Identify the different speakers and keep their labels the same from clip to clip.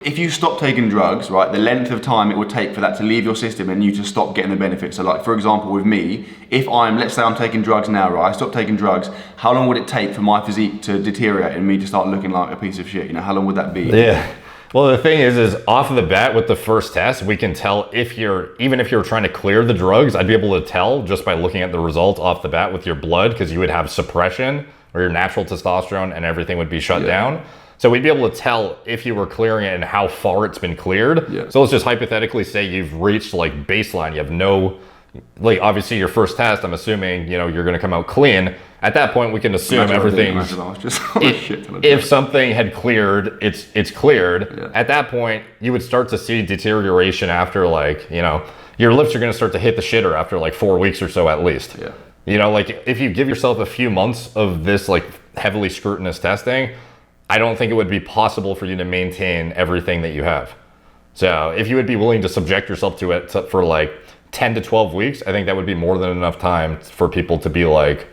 Speaker 1: If you stop taking drugs, right, the length of time it would take for that to leave your system and you to stop getting the benefits. So like, for example, with me, if let's say I'm taking drugs now, right, I stop taking drugs, how long would it take for my physique to deteriorate and me to start looking like a piece of shit? You know, how long would that be?
Speaker 2: Yeah. Well, the thing is off of the bat with the first test, we can tell even if you're trying to clear the drugs, I'd be able to tell just by looking at the result off the bat with your blood, because you would have suppression or your natural testosterone and everything would be shut down. So we'd be able to tell if you were clearing it and how far it's been cleared.
Speaker 1: Yeah.
Speaker 2: So let's just hypothetically say you've reached like baseline. You have no, like obviously your first test, I'm assuming, you know, you're going to come out clean. At that point, we can assume everything's, if something had cleared, it's cleared.
Speaker 1: Yeah.
Speaker 2: At that point, you would start to see deterioration after like, you know, your lifts are going to start to hit the shitter after like 4 weeks or so at least.
Speaker 1: Yeah.
Speaker 2: You know, like if you give yourself a few months of this like heavily scrutinous testing, I don't think it would be possible for you to maintain everything that you have. So if you would be willing to subject yourself to it for like 10 to 12 weeks, I think that would be more than enough time for people to be like,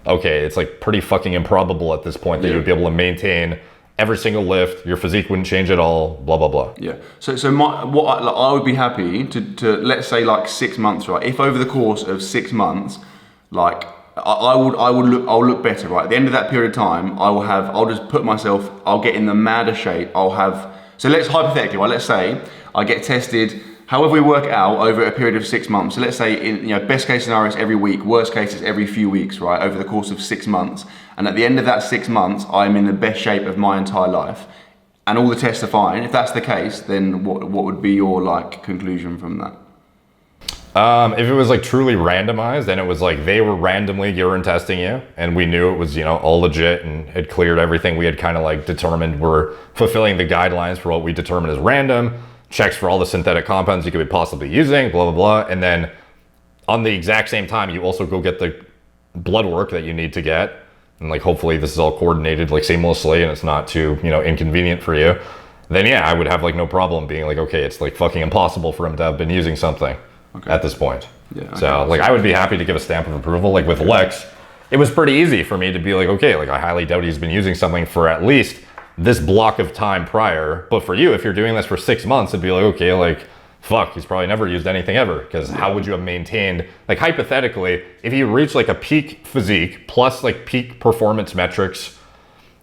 Speaker 2: okay, it's like pretty fucking improbable at this point that you would be able to maintain every single lift, your physique wouldn't change at all, blah, blah, blah.
Speaker 1: Yeah, so I would be happy to let's say like 6 months, right? If over the course of 6 months, like, I'll look better, right? At the end of that period of time, I'll just put myself, I'll get in the madder shape. So let's hypothetically, right? Let's say I get tested, however we work it out over a period of 6 months. So let's say in, you know, best case scenario is every week, worst case is every few weeks, right? Over the course of 6 months. And at the end of that 6 months, I'm in the best shape of my entire life. And all the tests are fine. If that's the case, then what would be your like conclusion from that?
Speaker 2: If it was like truly randomized and it was like they were randomly urine testing you and we knew it was, you know, all legit and had cleared everything, we had kind of like determined we're fulfilling the guidelines for what we determine as random, checks for all the synthetic compounds you could be possibly using, blah, blah, blah. And then on the exact same time, you also go get the blood work that you need to get. And like, hopefully this is all coordinated like seamlessly and it's not too, you know, inconvenient for you. Then yeah, I would have like no problem being like, okay, it's like fucking impossible for him to have been using something. Okay. At this point.
Speaker 1: Yeah, okay.
Speaker 2: So like I would be happy to give a stamp of approval. Like with Lex, it was pretty easy for me to be like, okay, like I highly doubt he's been using something for at least this block of time prior. But for you, if you're doing this for 6 months, it'd be like, okay, like fuck, he's probably never used anything ever. Because how would you have maintained, like hypothetically, if you reach like a peak physique plus like peak performance metrics,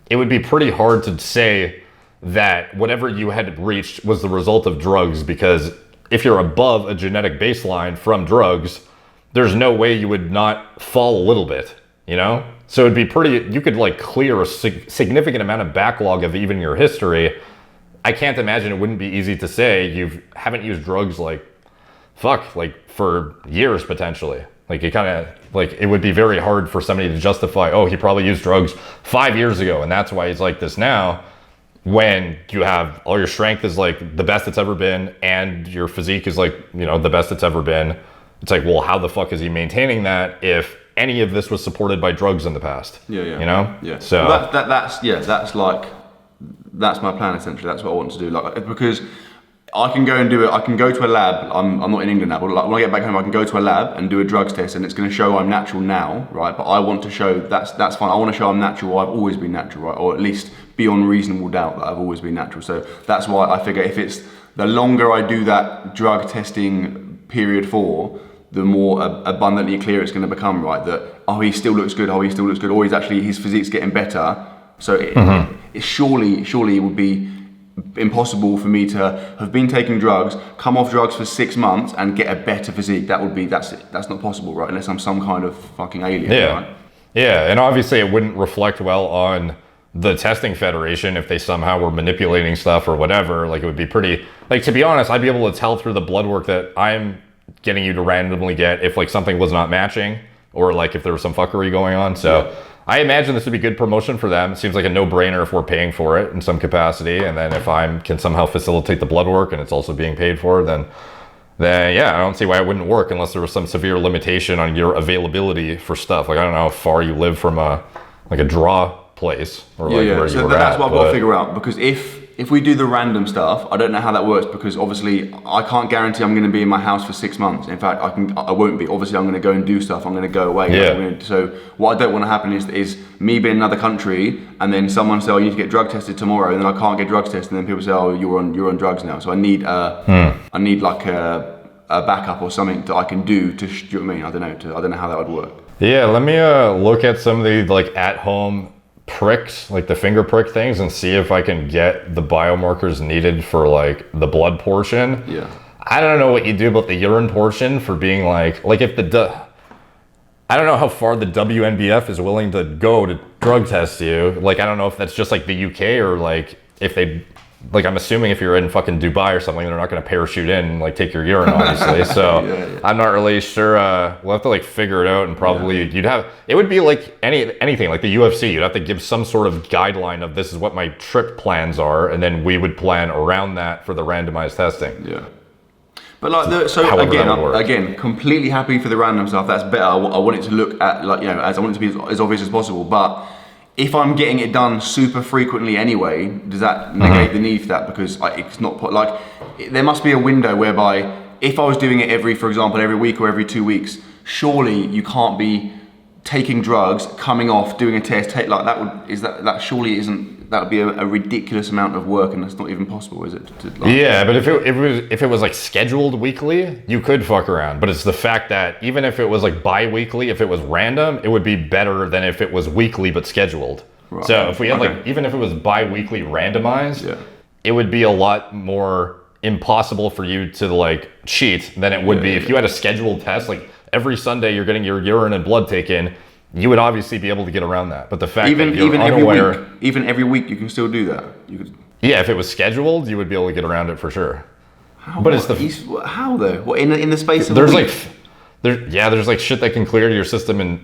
Speaker 2: it would be pretty hard to say that whatever you had reached was the result of drugs, because if you're above a genetic baseline from drugs, there's no way you would not fall a little bit, you know? So it'd be you could like clear a significant amount of backlog of even your history. I can't imagine it wouldn't be easy to say you haven't used drugs like for years potentially. Like it kind of, like it would be very hard for somebody to justify, oh, he probably used drugs 5 years ago and that's why he's like this now. When you have all your strength is like the best it's ever been and your physique is like, you know, the best it's ever been. It's like, well, how the fuck is he maintaining that if any of this was supported by drugs in the past?
Speaker 1: Yeah.
Speaker 2: You know?
Speaker 1: Yeah.
Speaker 2: So
Speaker 1: well, that's my plan essentially. That's what I want to do. Like, because I can go and do it. I can go to a lab. I'm not in England now, but like when I get back home, I can go to a lab and do a drugs test, and it's going to show I'm natural now, right? But I want to show that's fine. I want to show I'm natural. I've always been natural, right? Or at least beyond reasonable doubt that I've always been natural. So that's why I figure if it's the longer I do that drug testing period for, the more abundantly clear it's going to become, right? That he still looks good. Or his physique's getting better. So it surely it would be impossible for me to have been taking drugs, come off drugs for 6 months and get a better physique. That's not possible, right? Unless I'm some kind of fucking alien.
Speaker 2: Yeah.
Speaker 1: Right?
Speaker 2: Yeah, and obviously it wouldn't reflect well on the testing federation if they somehow were manipulating stuff or whatever. Like it would be pretty, like to be honest, I'd be able to tell through the blood work that I'm getting you to randomly get if like something was not matching or like if there was some fuckery going on. So I imagine this would be good promotion for them. It seems like a no-brainer if we're paying for it in some capacity. And then if I can somehow facilitate the blood work and it's also being paid for, then yeah, I don't see why it wouldn't work unless there was some severe limitation on your availability for stuff. Like I don't know how far you live from a draw place or like where
Speaker 1: so
Speaker 2: you were
Speaker 1: that's
Speaker 2: at,
Speaker 1: what I've got to figure out, because if if we do the random stuff, I don't know how that works because obviously I can't guarantee I'm going to be in my house for 6 months. In fact, I won't be. Obviously, I'm going to go and do stuff. I'm going to go away.
Speaker 2: Yeah.
Speaker 1: So what I don't want to happen is me being in another country and then someone say, "Oh, you need to get drug tested tomorrow," and then I can't get drug tested, and then people say, "Oh, you're on drugs now." So I need like a backup or something that I can do to. Do you know what I mean? I don't know how that would work.
Speaker 2: Yeah, let me look at some of the like at-home pricks, like the finger prick things, and see if I can get the biomarkers needed for like the blood portion.
Speaker 1: Yeah.
Speaker 2: I don't know what you do about the urine portion for being like if I don't know how far the WNBF is willing to go to drug test you. Like, I don't know if that's just like the UK or like if they, like, I'm assuming if you're in fucking Dubai or something, they're not going to parachute in and like take your urine, obviously. So
Speaker 1: yeah.
Speaker 2: I'm not really sure. We'll have to like figure it out, and probably it would be like anything like the UFC. You'd have to give some sort of guideline of this is what my trip plans are, and then we would plan around that for the randomized testing.
Speaker 1: Yeah. But like, again, completely happy for the random stuff. That's better. I want it to look at like, you know, as I want it to be as obvious as possible. But if I'm getting it done super frequently anyway, does that negate the need for that? Because it's not like there must be a window whereby if I was doing it for example, every week or every 2 weeks, surely you can't be taking drugs, coming off, doing a test. That surely isn't. That would be a ridiculous amount of work, and that's not even possible, is it?
Speaker 2: Yeah, but if it was like scheduled weekly, you could fuck around. But it's the fact that even if it was like bi-weekly, if it was random, it would be better than if it was weekly but scheduled. Right. So if we had like, even if it was bi-weekly randomized, it would be a lot more impossible for you to like cheat than it would be if you had a scheduled test. Like every Sunday you're getting your urine and blood taken. You would obviously be able to get around that, but the fact that you're unaware,
Speaker 1: even every week, you can still do that. You could.
Speaker 2: Yeah, if it was scheduled, you would be able to get around it for sure.
Speaker 1: How? But how though? What in the space of
Speaker 2: there's like shit that can clear to your system in